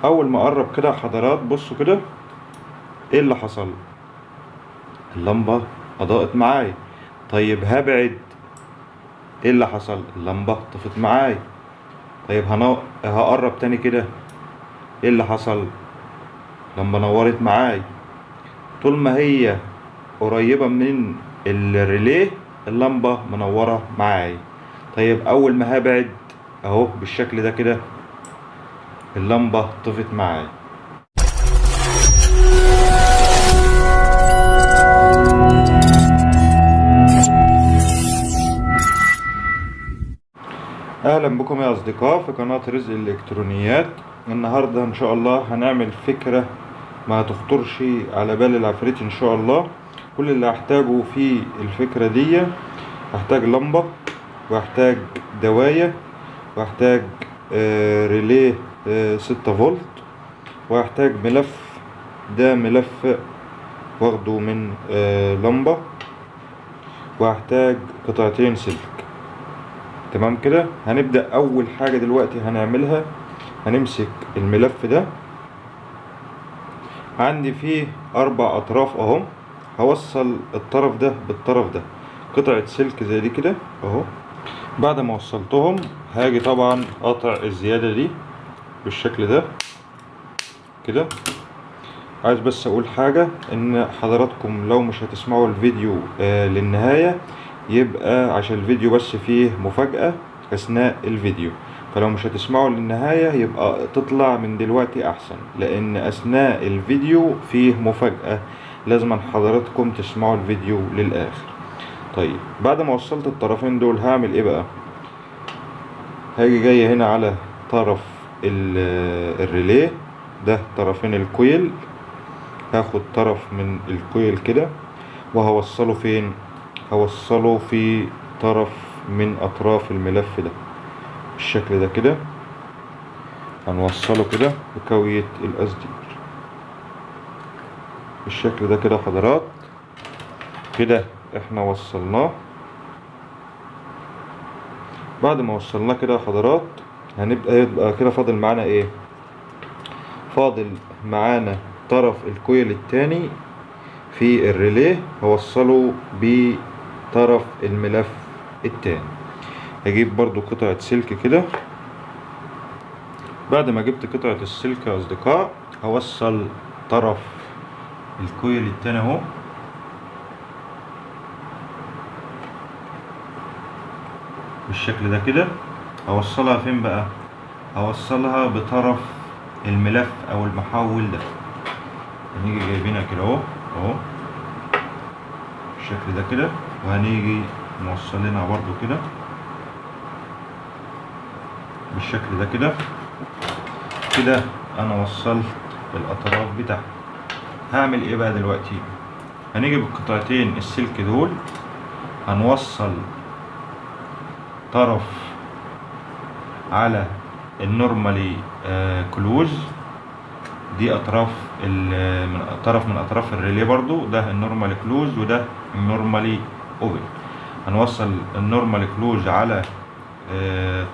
اول ما اقرب كده يا حضرات بصوا كده ايه اللي حصل. اللمبة اضاءت معايا. طيب هبعد، ايه اللي حصل؟ اللمبة طفت معايا. طيب هقرب تاني كده، ايه اللي حصل؟ لما نورت معايا. طول ما هي قريبة من الريليه اللمبة منورة معايا. طيب اول ما هبعد اهو بالشكل ده كده اللمبة طفت معايا. اهلا بكم يا اصدقاء في قناة رزق الالكترونيات. النهاردة ان شاء الله هنعمل فكرة ما تخطرش على بال العفريت ان شاء الله. كل اللي هحتاجه في الفكرة دي، هحتاج لمبة، وهحتاج دواية، وهحتاج ريليه 6 فولت، وهحتاج ملف. ده ملف واخده من لمبة، وهحتاج قطعتين سلك. تمام كده. هنبدأ أول حاجة دلوقتي هنعملها، هنمسك الملف ده، عندي فيه 4 أطراف أهو. هوصل الطرف ده بالطرف ده قطعة سلك زي دي كده أهو. بعد ما وصلتهم هاجي طبعا قاطع الزيادة دي بالشكل ده كده. عايز بس اقول حاجة، ان حضراتكم لو مش هتسمعوا الفيديو للنهاية يبقى عشان الفيديو بس فيه مفاجأة اثناء الفيديو. فلو مش هتسمعوا للنهاية يبقى تطلع من دلوقتي احسن، لان اثناء الفيديو فيه مفاجأة، لازم حضراتكم تسمعوا الفيديو للاخر. طيب بعد ما وصلت الطرفين دول هعمل ايه بقى؟ هاجي جاي هنا على طرف الريليه ده، طرفين الكويل. هاخد طرف من الكويل كده وهوصله فين؟ هوصله في طرف من اطراف الملف ده بالشكل ده كده. هنوصله كده بكاوية الأسدير بالشكل ده كده حضرات. كده احنا وصلناه. بعد ما وصلناه كده حضرات يبقى كده فاضل معانا ايه؟ فاضل معانا طرف الكويل التاني في الريليه، هوصله بطرف الملف التاني. هجيب برضو قطعة سلك كده. بعد ما جبت قطعة السلك يا اصدقاء هوصل طرف الكويل التاني اهو بالشكل ده كده. هوصلها فين بقى؟ هوصلها بطرف الملف او المحول ده. هنيجي جايبينها كده اهو بالشكل ده كده، وهنيجي موصلينها برضو كده بالشكل ده كده. كده انا وصلت الاطراف بتاعتي. هعمل ايه بقى دلوقتي؟ هنيجي بالقطعتين السلك دول هنوصل طرف على النورمالي كلوز. دي اطراف من اطراف الريلي برضو، ده النورمالي كلوز وده النورمالي اوبن. هنوصل النورمالي كلوز على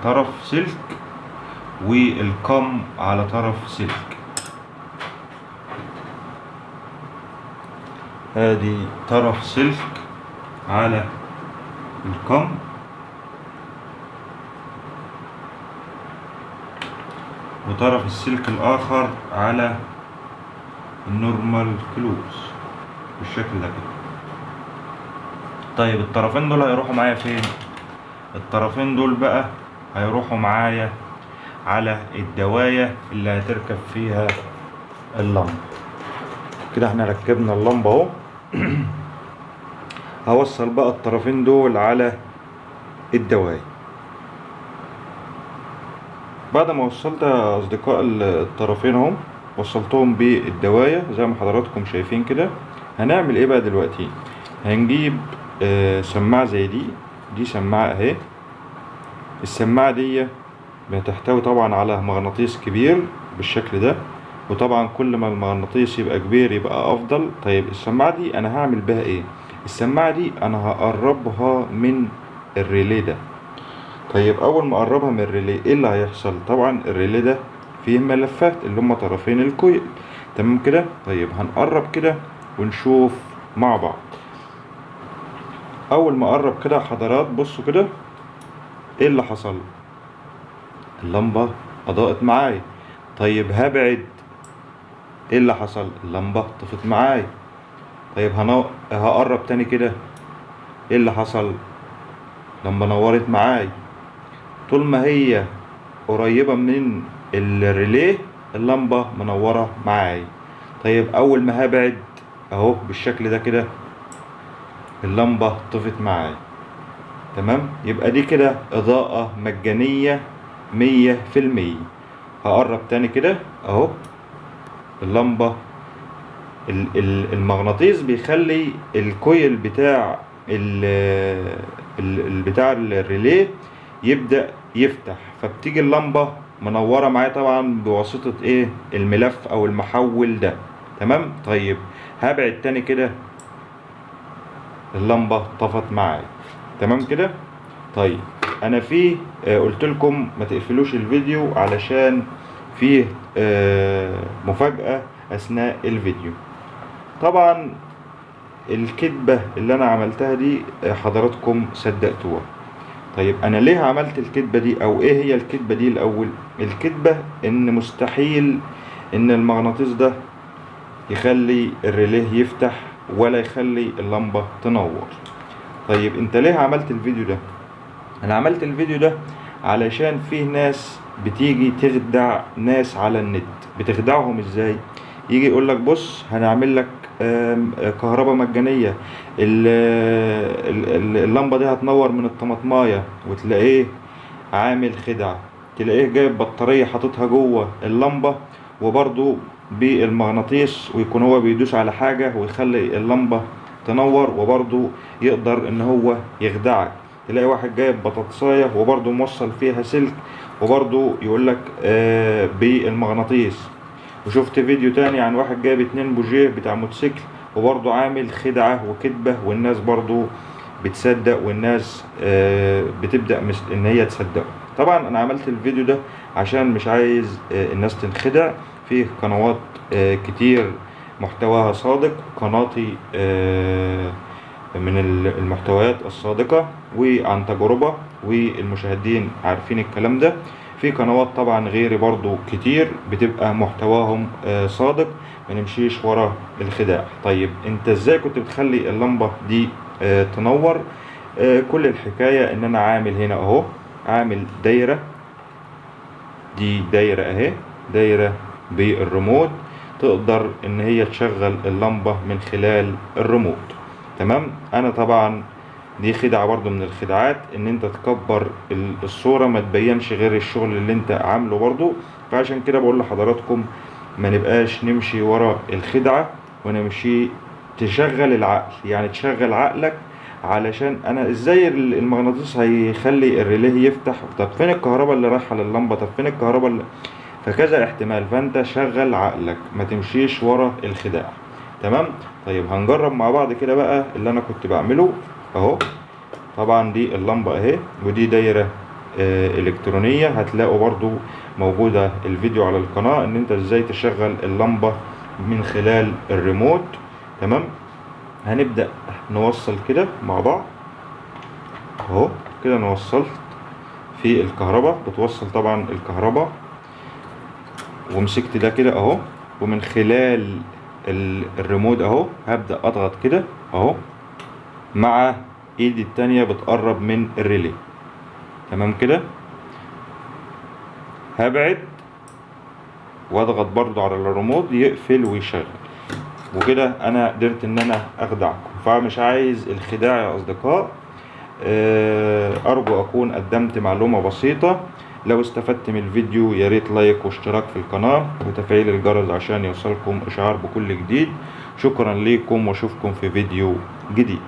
طرف سلك، والكم على طرف سلك. ادي طرف سلك على الكم، وطرف السلك الاخر على النورمال كلوز بالشكل ده كده. طيب الطرفين دول هيروحوا معايا فين؟ الطرفين دول بقى هيروحوا معايا على الدواية اللي هتركب فيها اللمبة. كده احنا ركبنا اللمبة اهو. هوصل بقى الطرفين دول على الدواية. بعد ما وصلت يا اصدقاء الطرفين اهم، وصلتهم بالدواية زي ما حضراتكم شايفين كده. هنعمل ايه بقى دلوقتي؟ هنجيب سماعة زي دي سماعة اهي. السماعة دي بتحتوي طبعا على مغناطيس كبير بالشكل ده، وطبعا كل ما المغناطيس يبقى كبير يبقى افضل. طيب السماعة دي انا هعمل بها ايه؟ السماعة دي انا هقربها من الريلي ده. طيب اول ما اقربها من الريلي ايه اللي هيحصل؟ طبعا الريلي ده فيه ملفات اللي هم طرفين الكويل. تمام كده. طيب هنقرب كده ونشوف مع بعض. اول ما اقرب كده حضرات بصوا كده ايه اللي حصل، اللمبة اضاءت معايا. طيب هبعد ايه اللي حصل، اللمبة طفت معايا. طيب هقرب تاني كده ايه اللي حصل، اللمبة نورت معايا. طول ما هي قريبة من الريليه اللمبة منورة معايا. طيب اول ما هبعد اهو بالشكل ده كده اللمبة طفت معايا. تمام. يبقى دي كده اضاءة مجانية 100%. هقرب تاني كده اهو اللمبة المغناطيس بيخلي الكويل بتاع بتاع الريليه يبدأ يفتح، فبتيجي اللمبة منورة معايا طبعا بواسطة ايه، الملف او المحول ده. تمام. طيب هبعد تاني كده اللمبة طفت معايا. تمام كده. طيب انا في قلت لكم ما تقفلوش الفيديو علشان فيه مفاجأة اثناء الفيديو. طبعا الكذبة اللي انا عملتها دي حضراتكم صدقتوها. طيب انا ليه عملت الكذبة دي، او ايه هي الكذبة دي الاول؟ الكذبة ان مستحيل ان المغناطيس ده يخلي الريليه يفتح ولا يخلي اللمبة تنور. طيب انت ليه عملت الفيديو ده؟ انا عملت الفيديو ده علشان فيه ناس بتيجي تخدع ناس على النت. بتخدعهم ازاي؟ يجي يقول لك بص هنعمل لك كهرباء مجانية، اللمبة دي هتنور من الطماطماية، وتلاقيه عامل خدعة. تلاقيه جايب بطارية حاططها جوه اللمبة وبرضو بالمغناطيس، ويكون هو بيدوس على حاجة ويخلي اللمبة تنور، وبرضو يقدر ان هو يخدعك. تلاقي واحد جايب بطاطساية وبرضو موصل فيها سلك وبرضو يقولك بالمغناطيس. وشفت فيديو تاني عن واحد جايب 2 بوجيه بتاع موتوسيكل وبرضو عامل خدعة وكذبة، والناس برضو بتصدق، والناس بتبدأ ان هي تصدق. طبعا انا عملت الفيديو ده عشان مش عايز الناس تنخدع. فيه قنوات كتير محتواها صادق، قناتي من المحتويات الصادقة وعن تجربة، والمشاهدين عارفين الكلام ده. في قنوات طبعا غيري برضو كتير بتبقى محتواهم صادق، ما نمشيش ورا الخداع. طيب انت ازاي كنت بتخلي اللمبة دي تنور؟ كل الحكاية ان انا عامل هنا اهو، عامل دايرة، دي دايرة اهي، دايرة بالريموت تقدر ان هي تشغل اللمبة من خلال الريموت. تمام. انا طبعا دي خدعة برضو من الخدعات، ان انت تكبر الصورة ما تبينش غير الشغل اللي انت عامله برضو. فعشان كده بقول لحضراتكم ما نبقاش نمشي ورا الخدعة، ونمشي تشغل العقل، يعني تشغل عقلك. علشان انا ازاي المغناطيس هيخلي الريليه يفتح؟ طب فين الكهرباء اللي رايحة لللمبة؟ طب فين الكهرباء اللي... فكذا احتمال. فانت شغل عقلك، ما تمشيش ورا الخداع. تمام. طيب هنجرب مع بعض كده بقى اللي انا كنت بعمله اهو. طبعا دي اللمبة اهي، ودي دايرة الكترونية. هتلاقوا برضو موجودة الفيديو على القناة ان انت ازاي تشغل اللمبة من خلال الريموت. تمام. هنبدأ نوصل كده مع بعض اهو كده. انا وصلت في الكهرباء، بتوصل طبعا الكهرباء، ومسكت ده كده اهو، ومن خلال الريموت اهو هبدأ اضغط كده اهو، مع ايدي التانية بتقرب من الريلي. تمام كده. هبعد واضغط برضو على الريموت يقفل ويشغل، وكده انا قدرت ان انا اخدعكم. فمش عايز الخداع يا اصدقاء. ارجو اكون قدمت معلومة بسيطة. لو استفدت من الفيديو يا ريت لايك واشتراك في القناة وتفعيل الجرس عشان يوصلكم اشعار بكل جديد. شكرا لكم واشوفكم في فيديو جديد.